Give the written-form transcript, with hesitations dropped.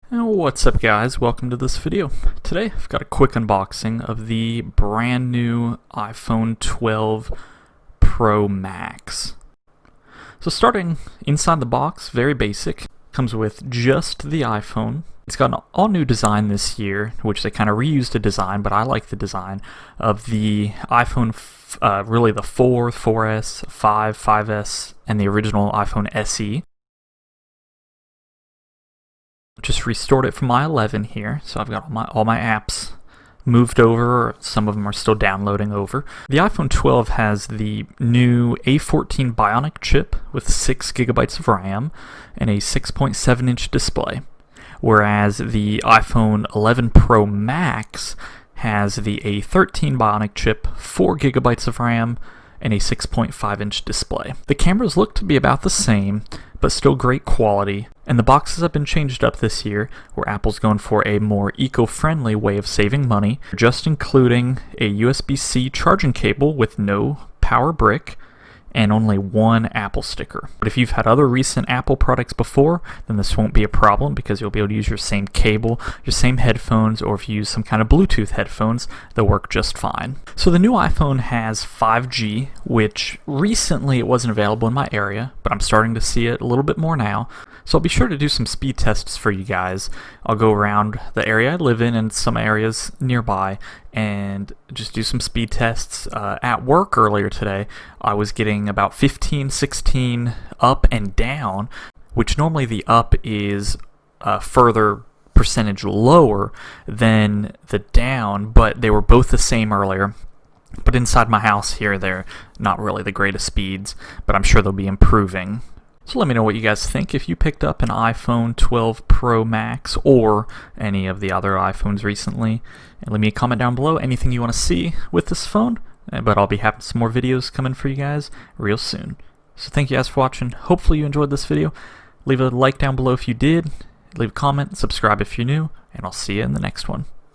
What's up guys, welcome to this video. Today I've got a quick unboxing of the brand new iPhone 12 Pro Max. So starting inside the box, very basic, comes with just the iPhone. It's got an all new design this year, which they kind of reused a design, but I like the design of the iPhone, really the 4, 4S, 5, 5S, and the original iPhone SE. Just restored it from my 11 here, so I've got all my apps moved over. Some of them are still downloading over. The iPhone 12 has the new A14 Bionic chip with 6 gigabytes of RAM and a 6.7-inch display, whereas the iPhone 11 Pro Max has the A13 Bionic chip, 4 gigabytes of RAM, and a 6.5-inch display. The cameras look to be about the same, but still great quality, and the boxes have been changed up this year, where Apple's going for a more eco-friendly way of saving money, just including a USB-C charging cable with no power brick, and only one Apple sticker. But if you've had other recent Apple products before, then this won't be a problem because you'll be able to use your same cable, your same headphones, or if you use some kind of Bluetooth headphones, they'll work just fine. So the new iPhone has 5G, which recently it wasn't available in my area, but I'm starting to see it a little bit more now. So I'll be sure to do some speed tests for you guys. I'll go around the area I live in and some areas nearby and just do some speed tests. At work earlier today, I was getting about 15, 16 up and down, which normally the up is further percentage lower than the down, but they were both the same earlier. But inside my house here, they're not really the greatest speeds, but I'm sure they'll be improving. So let me know what you guys think if you picked up an iPhone 12 Pro Max or any of the other iPhones recently. And leave me a comment down below, anything you want to see with this phone. But I'll be having some more videos coming for you guys real soon. So thank you guys for watching. Hopefully you enjoyed this video. Leave a like down below if you did. Leave a comment, subscribe if you're new, and I'll see you in the next one.